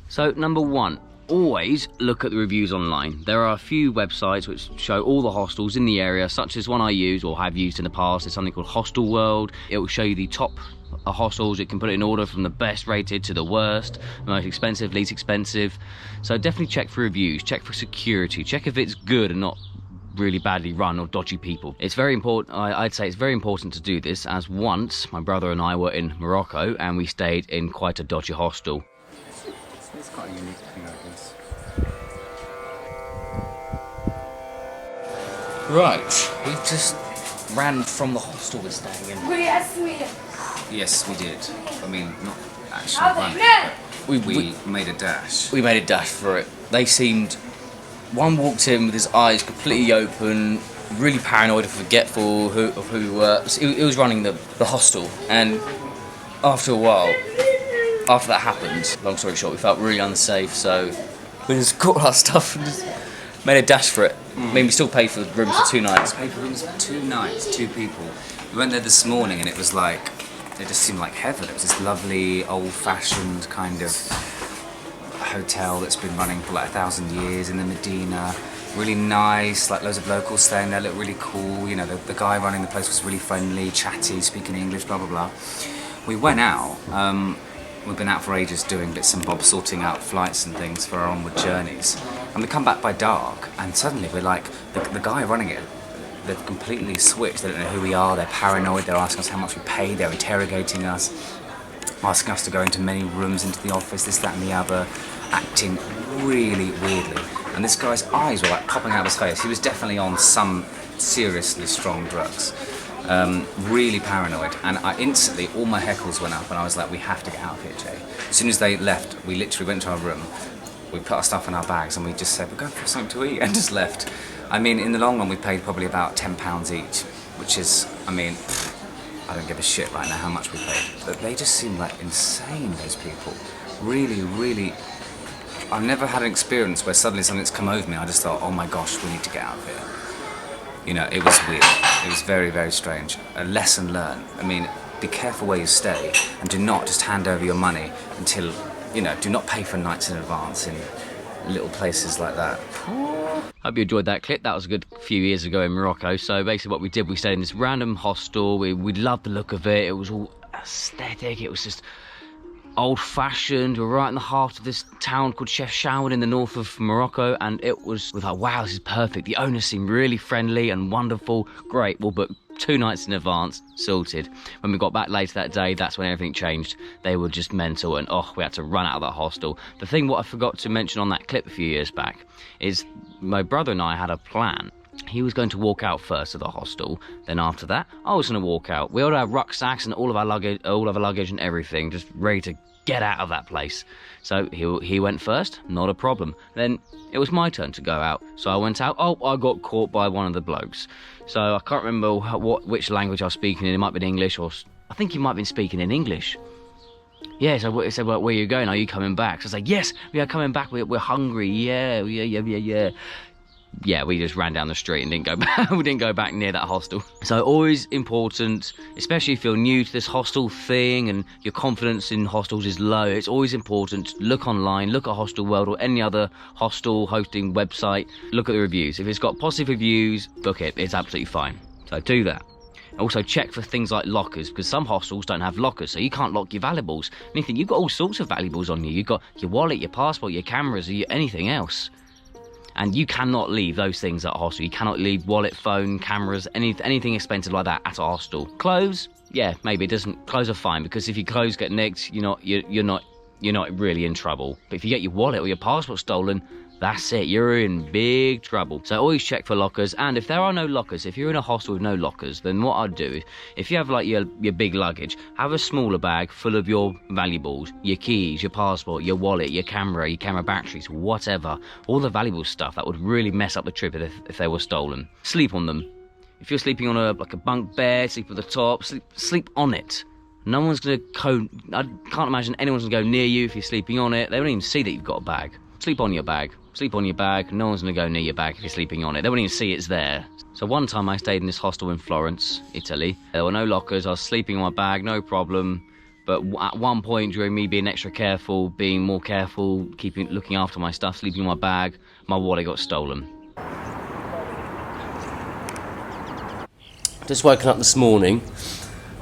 So number one, always look at the reviews online. There are a few websites which show all the hostels in the area, such as one I use or have used in the past. It's something called Hostel World. It will show you the top hostels. It can put it in order from the best rated to the worst, the most expensive, least expensive. So definitely check for reviews, check for security, check if it's good and not really badly run or dodgy people. It's very important, I'd say it's very important to do this, as once my brother and I were in Morocco and we stayed in quite a dodgy hostel. It's quite a unique thing, I guess. Right, we just ran from the hostel we're staying in. Yes, we did. I mean, not actually run, but we made a dash. We made a dash for it. They seemed... One walked in with his eyes completely open, really paranoid and forgetful of who we were. He was running the hostel, and after a while, after that happened, long story short, we felt really unsafe, so we just got our stuff and just made a dash for it. I mean, we still paid for the rooms for 2 nights. Paid for rooms for 2 nights, 2 people. We went there this morning and it was like, it just seemed like heaven. It was this lovely, old-fashioned kind of hotel that's been running for like 1,000 years in the Medina. Really nice, like loads of locals staying there, looked really cool. You know, the guy running the place was really friendly, chatty, speaking English, blah, blah, blah. We went out. We've been out for ages doing bits and bobs, sorting out flights and things for our onward journeys. And we come back by dark, and suddenly we're like, the guy running it, they've completely switched. They don't know who we are, they're paranoid, they're asking us how much we paid, they're interrogating us, asking us to go into many rooms into the office, this, that and the other, acting really weirdly. And this guy's eyes were like popping out of his face. He was definitely on some seriously strong drugs. Really paranoid, and I instantly, all my heckles went up and I was like, we have to get out of here, Jay. As soon as they left, we literally went to our room, we put our stuff in our bags and we just said, we're going for something to eat, and just left. I mean, in the long run we paid probably about £10 each, which is, I mean, I don't give a shit right now how much we paid. But they just seemed like insane, those people. Really, really, I've never had an experience where suddenly something's come over me, I just thought, oh my gosh, we need to get out of here. You know, it was weird. It was very, very strange. A lesson learned. I mean, be careful where you stay and do not just hand over your money until, you know, do not pay for nights in advance in little places like that. Hope you enjoyed that clip. That was a good few years ago in Morocco. So basically what we did, we stayed in this random hostel. We loved the look of it. It was all aesthetic. It was just old-fashioned. We're right in the heart of this town called Chefchaouen in the north of Morocco, and it was, we thought, wow, this is perfect. The owners seemed really friendly and wonderful. Great, we'll book 2 nights in advance, sorted. When we got back later that day, that's when everything changed. They were just mental, and we had to run out of that hostel. The thing what I forgot to mention on that clip a few years back is my brother and I had a plan. He was going to walk out first of the hostel, then after that, I was going to walk out. We all had our rucksacks and all of our luggage and everything, just ready to get out of that place. So he went first, not a problem. Then it was my turn to go out, so I went out. I got caught by one of the blokes. So I can't remember which language I was speaking in. It might have been English, or I think he might have been speaking in English. Yeah, so he said, well, where are you going? Are you coming back? So I was like, yes, we are coming back. We're hungry. Yeah. Yeah, we just ran down the street and didn't go back. We didn't go back near that hostel. So always important, especially if you're new to this hostel thing and your confidence in hostels is low, it's always important to look online, look at Hostel World or any other hostel hosting website, look at the reviews. If it's got positive reviews, book it. It's absolutely fine. So do that. Also check for things like lockers, because some hostels don't have lockers, so you can't lock your valuables. Anything, you've got all sorts of valuables on you. You've got your wallet, your passport, your cameras, or anything else. And you cannot leave those things at a hostel. You cannot leave wallet, phone, cameras, anything expensive like that at a hostel. Clothes, yeah, maybe it doesn't. Clothes are fine, because if your clothes get nicked, you're not really in trouble. But if you get your wallet or your passport stolen, that's it, you're in big trouble. So always check for lockers, and if there are no lockers, if you're in a hostel with no lockers, then what I'd do, if you have like your big luggage, have a smaller bag full of your valuables, your keys, your passport, your wallet, your camera batteries, whatever, all the valuable stuff that would really mess up the trip if they were stolen. Sleep on them. If you're sleeping on a bunk bed, sleep at the top, sleep on it. No one's gonna I can't imagine anyone's gonna go near you if you're sleeping on it. They won't even see that you've got a bag. Sleep on your bag. Sleep on your bag. No one's going to go near your bag if you're sleeping on it. They won't even see it's there. So one time I stayed in this hostel in Florence, Italy. There were no lockers. I was sleeping on my bag, no problem. But at one point during me being extra careful, being more careful, looking after my stuff, sleeping in my bag, my wallet got stolen. Just woken up this morning,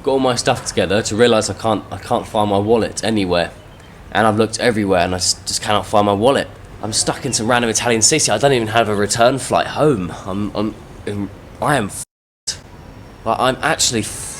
got all my stuff together to realise I can't find my wallet anywhere. And I've looked everywhere and I just cannot find my wallet. I'm stuck in some random Italian city. I don't even have a return flight home. I am f***ed. Like, I'm actually f***ed.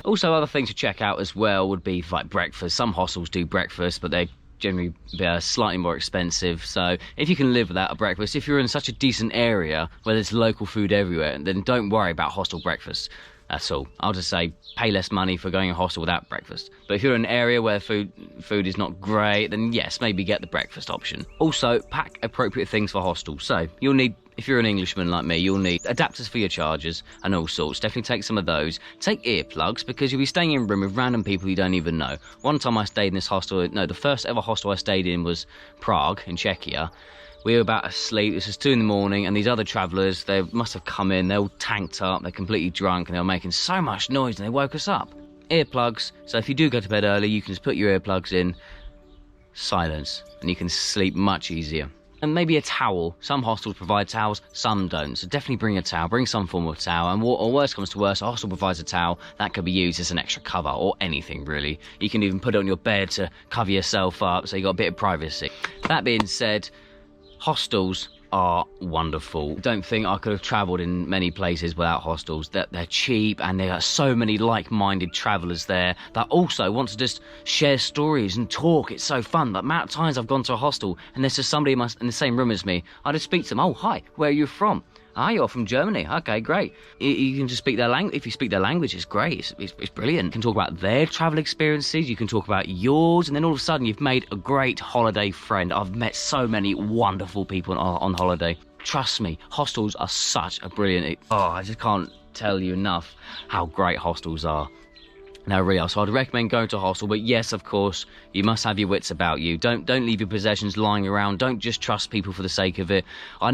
Also, other things to check out as well would be like breakfast. Some hostels do breakfast, but they generally slightly more expensive. So if you can live without a breakfast, if you're in such a decent area where there's local food everywhere, then don't worry about hostel breakfast. That's all. I'll just say pay less money for going to a hostel without breakfast. But if you're in an area where food is not great, then yes, maybe get the breakfast option. Also, pack appropriate things for hostels. So you'll need, if you're an Englishman like me, you'll need adapters for your chargers and all sorts. Definitely take some of those. Take earplugs, because you'll be staying in a room with random people you don't even know. One time I stayed in this hostel, the first ever hostel I stayed in was Prague in Czechia. We were about asleep, this was 2 in the morning, and these other travellers, they must have come in, they're all tanked up, they're completely drunk, and they were making so much noise, and they woke us up. Earplugs, so if you do go to bed early, you can just put your earplugs in, silence, and you can sleep much easier. And maybe a towel. Some hostels provide towels, some don't, so definitely bring a towel, bring some form of towel, and or worst comes to worst, a hostel provides a towel that could be used as an extra cover, or anything really. You can even put it on your bed to cover yourself up, so you got a bit of privacy. That being said, hostels are wonderful. Don't think I could have travelled in many places without hostels. They're cheap, and there are so many like-minded travellers there that also want to just share stories and talk. It's so fun. The amount of times I've gone to a hostel and there's just somebody in the same room as me, I just speak to them. Oh, hi, where are you from? Ah, you're from Germany. Okay, great. You can just speak their language. If you speak their language, it's great. It's brilliant. You can talk about their travel experiences. You can talk about yours. And then all of a sudden, you've made a great holiday friend. I've met so many wonderful people on holiday. Trust me, hostels are such a brilliant... I just can't tell you enough how great hostels are. No, really, so I'd recommend going to a hostel, but yes, of course, you must have your wits about you. Don't leave your possessions lying around. Don't just trust people for the sake of it. I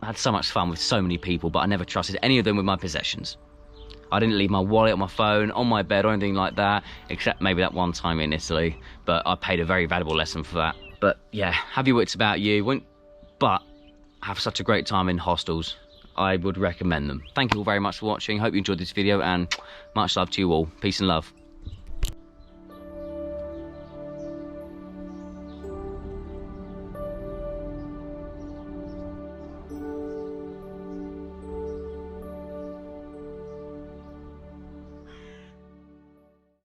had so much fun with so many people, but I never trusted any of them with my possessions. I didn't leave my wallet on my phone, on my bed, or anything like that, except maybe that one time in Italy, but I paid a very valuable lesson for that. But yeah, have your wits about you, but have such a great time in hostels. I would recommend them. Thank you all very much for watching. Hope you enjoyed this video, and much love to you all. Peace and love.